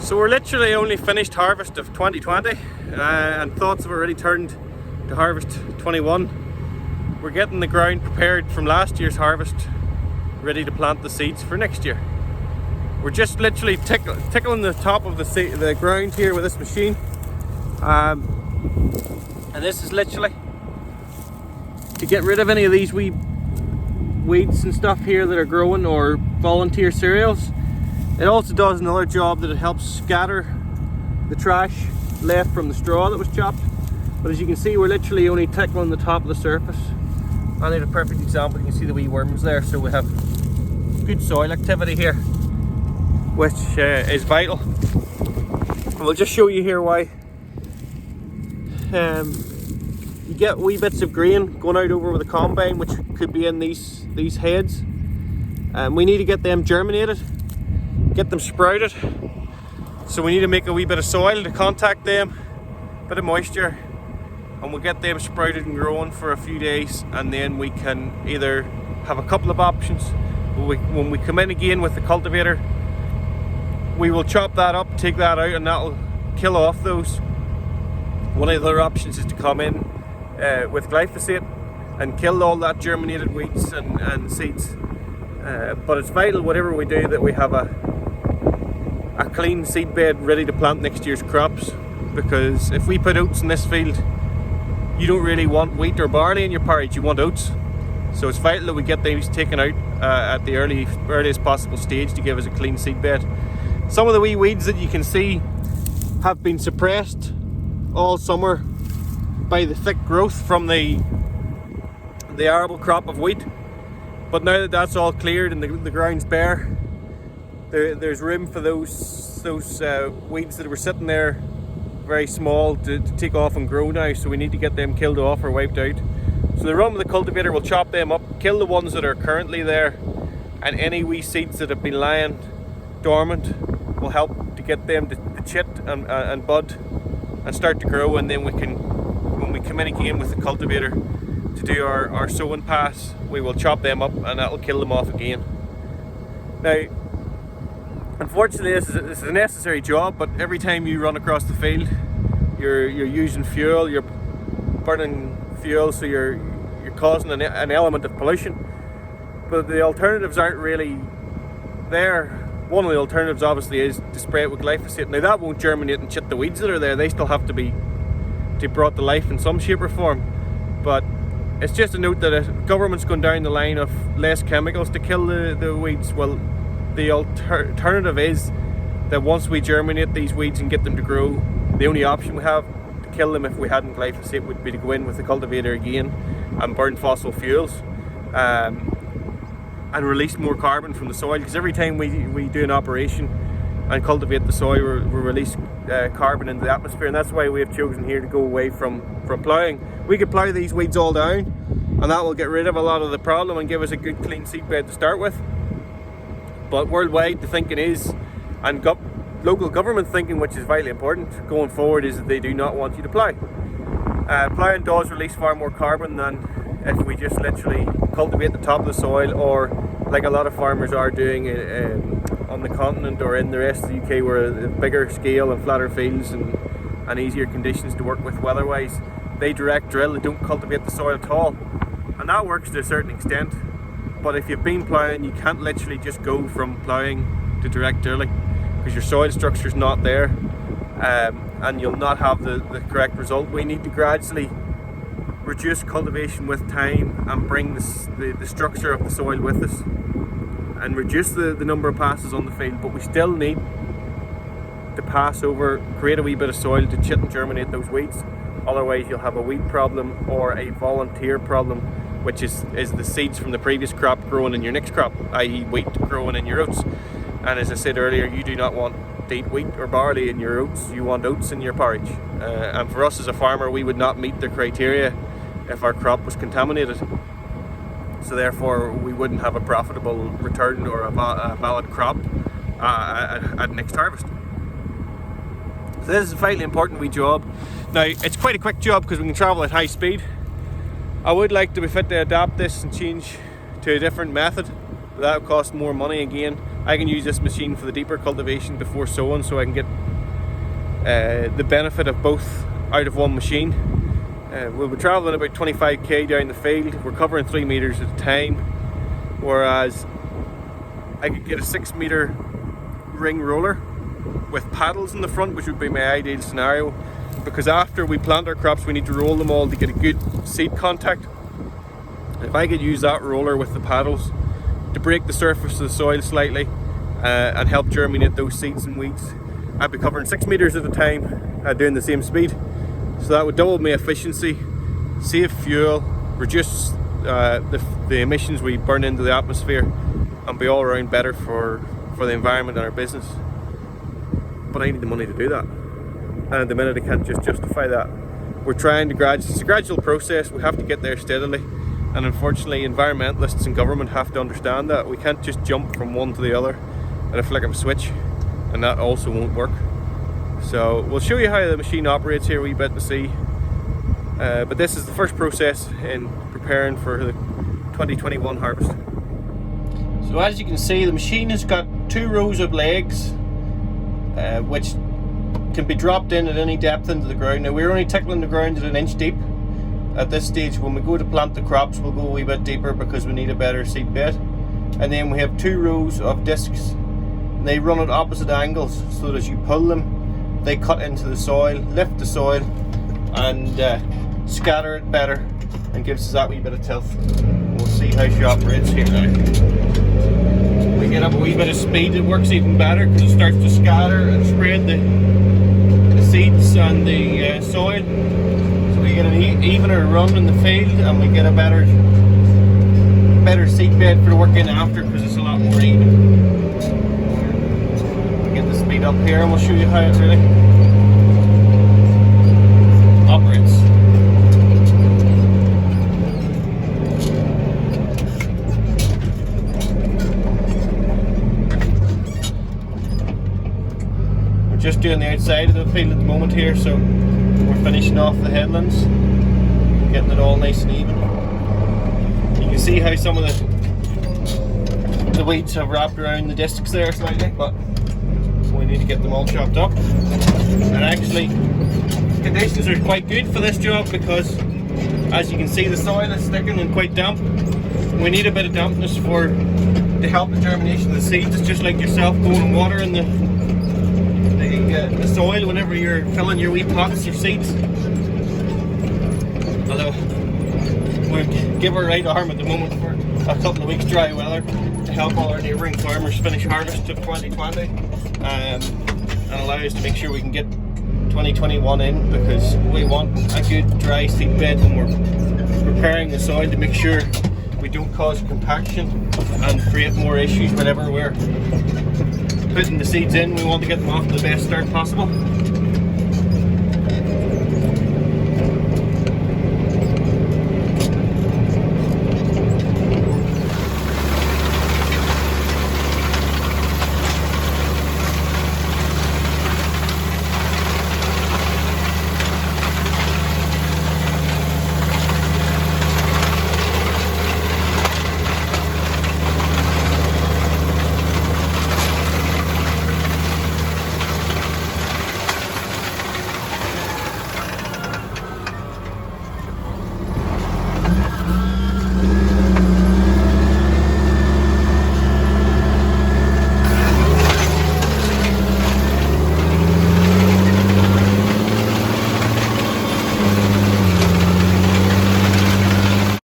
So we're literally only finished harvest of 2020 and thoughts have already turned to harvest 21. We're getting the ground prepared from last year's harvest, ready to plant the seeds for next year. We're just literally tickling the top of the ground here with this machine. And this is literally to get rid of any of these wee weeds and stuff here that are growing, or volunteer cereals. It also does another job, that it helps scatter the trash left from the straw that was chopped. But as you can see, we're literally only tickling the top of the surface. I need a perfect example. You can see the wee worms there, so we have good soil activity here, which is vital. And we'll just show you here why. You get wee bits of grain going out over with a combine, which could be in these heads. We need to get them germinated, get them sprouted. So we need to make a wee bit of soil to contact them, bit of moisture, and we'll get them sprouted and growing for a few days, and then we can either have a couple of options. When we come in again with the cultivator, we will chop that up, take that out, and that will kill off those. One of the other options is to come in with glyphosate and kill all that germinated weeds and seeds. But it's vital, whatever we do, that we have a clean seed bed ready to plant next year's crops, because if we put oats in this field, you don't really want wheat or barley in your porridge, you want oats. So it's vital that we get these taken out at the earliest possible stage to give us a clean seed bed. Some of the wee weeds that you can see have been suppressed all summer by the thick growth from the arable crop of wheat, but now that that's all cleared and the ground's bare, there's room for those weeds that were sitting there very small to take off and grow now. So we need to get them killed off or wiped out. So the run with the cultivator will chop them up, kill the ones that are currently there, and any wee seeds that have been lying dormant will help to get them to chit and bud and start to grow. And then we can, when we come in again with the cultivator to do our sowing pass, we will chop them up and that will kill them off again. Now, unfortunately, this is a necessary job, but every time you run across the field, you're using fuel, you're burning fuel, so you're causing an element of pollution. But the alternatives aren't really there. One of the alternatives obviously is to spray it with glyphosate. Now that won't germinate and chip the weeds that are there, they still have to be brought to life in some shape or form. But it's just a note that if government's going down the line of less chemicals to kill the weeds, well, the alternative is that once we germinate these weeds and get them to grow, the only option we have to kill them if we hadn't glyphosate would be to go in with the cultivator again and burn fossil fuels. And release more carbon from the soil, because every time we do an operation and cultivate the soil, we release carbon into the atmosphere, and that's why we have chosen here to go away from ploughing. We could plough these weeds all down and that will get rid of a lot of the problem and give us a good clean seed bed to start with. But worldwide the thinking is, and local government thinking, which is vitally important going forward, is that they do not want you to plough. Ploughing does release far more carbon than if we just literally cultivate the top of the soil, or like a lot of farmers are doing on the continent or in the rest of the UK, where a bigger scale and flatter fields and easier conditions to work with weather-wise, they direct drill, they don't cultivate the soil at all. And that works to a certain extent, but if you've been ploughing, you can't literally just go from ploughing to direct drilling, because your soil structure's not there, and you'll not have the correct result. We need to gradually reduce cultivation with time and bring the structure of the soil with us, and reduce the number of passes on the field, but we still need to pass over, create a wee bit of soil to chit and germinate those weeds. Otherwise you'll have a weed problem or a volunteer problem, which is the seeds from the previous crop growing in your next crop, i.e. wheat growing in your oats. And as I said earlier, you do not want to eat wheat or barley in your oats, you want oats in your porridge. And for us as a farmer, we would not meet the criteria if our crop was contaminated. So therefore we wouldn't have a profitable return or a valid crop at next harvest. So this is a vitally important wee job. Now it's quite a quick job because we can travel at high speed. I would like to be fit to adapt this and change to a different method. That would cost more money again, I can use this machine for the deeper cultivation before sowing, so I can get the benefit of both out of one machine. We'll be travelling about 25k down the field. We're covering 3 meters at a time, whereas I could get a 6 meter ring roller with paddles in the front, which would be my ideal scenario, because after we plant our crops we need to roll them all to get a good seed contact. If I could use that roller with the paddles to break the surface of the soil slightly and help germinate those seeds and weeds, I'd be covering 6 meters at a time doing the same speed. So that would double my efficiency, save fuel, reduce the emissions we burn into the atmosphere, and be all around better for the environment and our business. But I need the money to do that, and at the minute I can't just justify that. We're trying to it's a gradual process. We have to get there steadily, and unfortunately environmentalists and government have to understand that. We can't just jump from one to the other at a flick of a switch, and that also won't work. So we'll show you how the machine operates here a wee bit to see, but this is the first process in preparing for the 2021 harvest. So as you can see, the machine has got 2 rows of legs which can be dropped in at any depth into the ground. Now we're only tickling the ground at 1 inch deep at this stage. When we go to plant the crops we'll go a wee bit deeper because we need a better seed bed. And then we have 2 rows of discs. They run at opposite angles so that as you pull them they cut into the soil, lift the soil, and scatter it better, and gives us that wee bit of tilt. We'll see how she operates here now. We get up a wee bit of speed, it works even better because it starts to scatter and spread the seeds and the soil. So we get an evener run in the field, and we get a better seed bed for the work in after because it's a lot more even. Get the speed up here and we'll show you how it really operates. We're just doing the outside of the field at the moment here, so we're finishing off the headlands, getting it all nice and even. You can see how some of the weeds have wrapped around the discs there slightly, but we need to get them all chopped up. And actually conditions are quite good for this job because as you can see the soil is sticking and quite damp. We need a bit of dampness to help the germination of the seeds. It's just like yourself going and watering the soil whenever you're filling your wee pots or seeds. Although we give our right arm at the moment for a couple of weeks dry weather to help all our neighbouring farmers finish harvest of 2020 and allow us to make sure we can get 2021 in, because we want a good dry seed bed when we're preparing the soil to make sure we don't cause compaction and create more issues whenever we're putting the seeds in. We want to get them off to the best start possible.